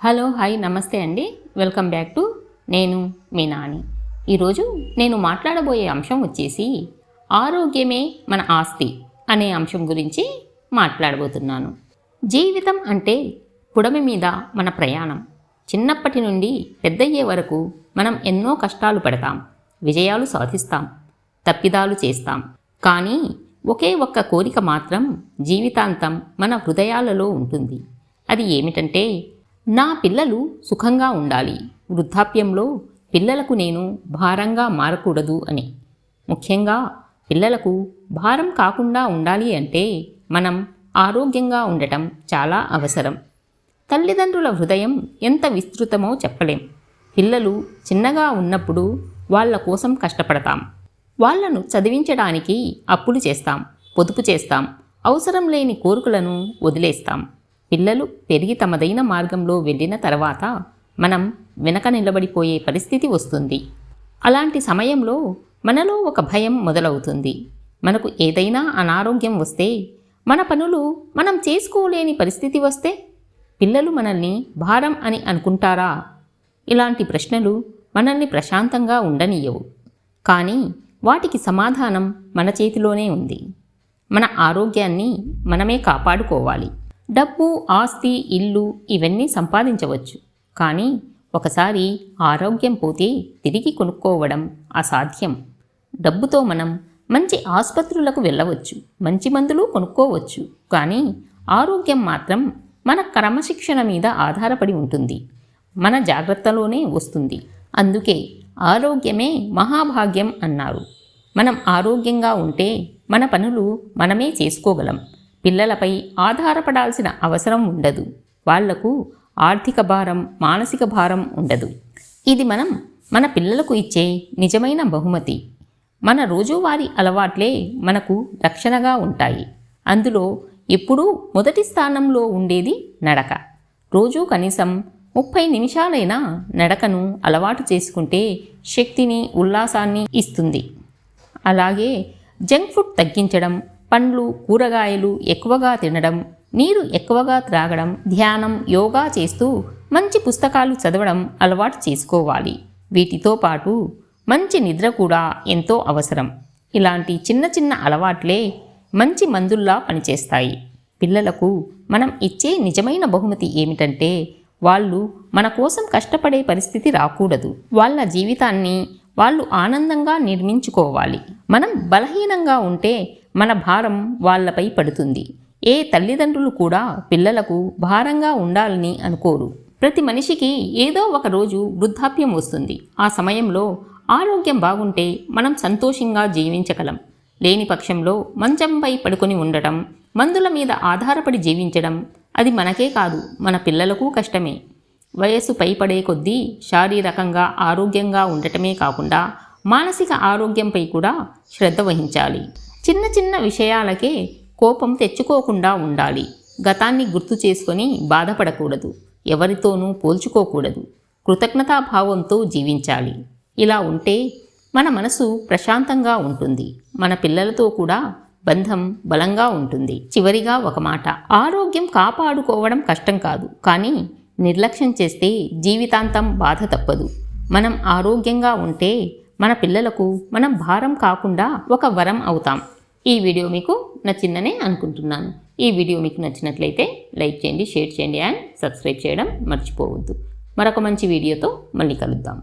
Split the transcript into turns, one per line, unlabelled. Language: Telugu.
హలో హాయ్ నమస్తే అండి. వెల్కమ్ బ్యాక్ టు నేను మీ నాని. ఈరోజు నేను మాట్లాడబోయే అంశం వచ్చేసి ఆరోగ్యమే మన ఆస్తి అనే అంశం గురించి మాట్లాడబోతున్నాను. జీవితం అంటే పుడమి మీద మన ప్రయాణం. చిన్నప్పటి నుండి పెద్దయ్యే వరకు మనం ఎన్నో కష్టాలు పడతాం, విజయాలు సాధిస్తాం, తప్పిదాలు చేస్తాం. కానీ ఒకే ఒక్క కోరిక మాత్రం జీవితాంతం మన హృదయాలలో ఉంటుంది. అది ఏమిటంటే, నా పిల్లలు సుఖంగా ఉండాలి, వృద్ధాప్యంలో పిల్లలకు నేను భారంగా మారకూడదు అని. ముఖ్యంగా పిల్లలకు భారం కాకుండా ఉండాలి అంటే మనం ఆరోగ్యంగా ఉండటం చాలా అవసరం. తల్లిదండ్రుల హృదయం ఎంత విస్తృతమో చెప్పలేం. పిల్లలు చిన్నగా ఉన్నప్పుడు వాళ్ళ కోసం కష్టపడతాం. వాళ్లను చదివించడానికి అప్పులు చేస్తాం, పొదుపు చేస్తాం, అవసరం లేని కోరికలను వదిలేస్తాం. పిల్లలు పెరిగి తమదైన మార్గంలో వెళ్ళిన తర్వాత మనం వెనక నిలబడిపోయే పరిస్థితి వస్తుంది. అలాంటి సమయంలో మనలో ఒక భయం మొదలవుతుంది. మనకు ఏదైనా అనారోగ్యం వస్తే, మన పనులు మనం చేసుకోలేని పరిస్థితి వస్తే పిల్లలు మనల్ని భారం అని అనుకుంటారా? ఇలాంటి ప్రశ్నలు మనల్ని ప్రశాంతంగా ఉండనియ్యవు. కానీ వాటికి సమాధానం మన చేతిలోనే ఉంది. మన ఆరోగ్యాన్ని మనమే కాపాడుకోవాలి. డబ్బు, ఆస్తి, ఇల్లు ఇవన్నీ సంపాదించవచ్చు. కానీ ఒకసారి ఆరోగ్యం పోతే తిరిగి కొనుక్కోవడం అసాధ్యం. డబ్బుతో మనం మంచి ఆసుపత్రులకు వెళ్ళవచ్చు, మంచి మందులు కొనుక్కోవచ్చు. కానీ ఆరోగ్యం మాత్రం మన క్రమశిక్షణ మీద ఆధారపడి ఉంటుంది, మన జాగ్రత్తలోనే వస్తుంది. అందుకే ఆరోగ్యమే మహాభాగ్యం అన్నారు. మనం ఆరోగ్యంగా ఉంటే మన పనులు మనమే చేసుకోగలం. పిల్లలపై ఆధారపడాల్సిన అవసరం ఉండదు. వాళ్లకు ఆర్థిక భారం, మానసిక భారం ఉండదు. ఇది మనం మన పిల్లలకు ఇచ్చే నిజమైన బహుమతి. మన రోజువారీ అలవాట్లే మనకు రక్షణగా ఉంటాయి. అందులో ఎప్పుడూ మొదటి స్థానంలో ఉండేది నడక. రోజూ కనీసం 30 నిమిషాలైనా నడకను అలవాటు చేసుకుంటే శక్తిని, ఉల్లాసాన్ని ఇస్తుంది. అలాగే జంక్ ఫుడ్ తగ్గించడం, పండ్లు, కూరగాయలు ఎక్కువగా తినడం, నీరు ఎక్కువగా త్రాగడం, ధ్యానం, యోగా చేస్తూ మంచి పుస్తకాలు చదవడం అలవాటు చేసుకోవాలి. వీటితో పాటు మంచి నిద్ర కూడా ఎంతో అవసరం. ఇలాంటి చిన్న చిన్న అలవాట్లే మంచి మందుల్లా పనిచేస్తాయి. పిల్లలకు మనం ఇచ్చే నిజమైన బహుమతి ఏమిటంటే, వాళ్ళు మన కోసం కష్టపడే పరిస్థితి రాకూడదు. వాళ్ళ జీవితాన్ని వాళ్ళు ఆనందంగా నిర్మించుకోవాలి. మనం బలహీనంగా ఉంటే మన భారం వాళ్ళపై పడుతుంది. ఏ తల్లిదండ్రులు కూడా పిల్లలకు భారంగా ఉండాలని అనుకోరు. ప్రతి మనిషికి ఏదో ఒక రోజు వృద్ధాప్యం వస్తుంది. ఆ సమయంలో ఆరోగ్యం బాగుంటే మనం సంతోషంగా జీవించగలం. లేని పక్షంలో మంచంపై పడుకొని ఉండటం, మందుల మీద ఆధారపడి జీవించడం, అది మనకే కాదు మన పిల్లలకు కష్టమే. వయస్సు పైపడే కొద్దీ శారీరకంగా ఆరోగ్యంగా ఉండటమే కాకుండా మానసిక ఆరోగ్యంపై కూడా శ్రద్ధ వహించాలి. చిన్న చిన్న విషయాలకే కోపం తెచ్చుకోకుండా ఉండాలి. గతాన్ని గుర్తు చేసుకొని బాధపడకూడదు. ఎవరితోనూ పోల్చుకోకూడదు. కృతజ్ఞతాభావంతో జీవించాలి. ఇలా ఉంటే మన మనసు ప్రశాంతంగా ఉంటుంది. మన పిల్లలతో కూడా బంధం బలంగా ఉంటుంది. చివరిగా ఒక మాట, ఆరోగ్యం కాపాడుకోవడం కష్టం కాదు, కానీ నిర్లక్ష్యం చేస్తే జీవితాంతం బాధ తప్పదు. మనం ఆరోగ్యంగా ఉంటే మన పిల్లలకు మనం భారం కాకుండా ఒక వరం అవుతాం. ఈ వీడియో మీకు నచ్చిందనే అనుకుంటున్నాను. ఈ వీడియో మీకు నచ్చినట్లయితే లైక్ చేయండి, షేర్ చేయండి అండ్ సబ్స్క్రైబ్ చేయడం మర్చిపోవద్దు. మరొక మంచి వీడియోతో మళ్ళీ కలుద్దాం.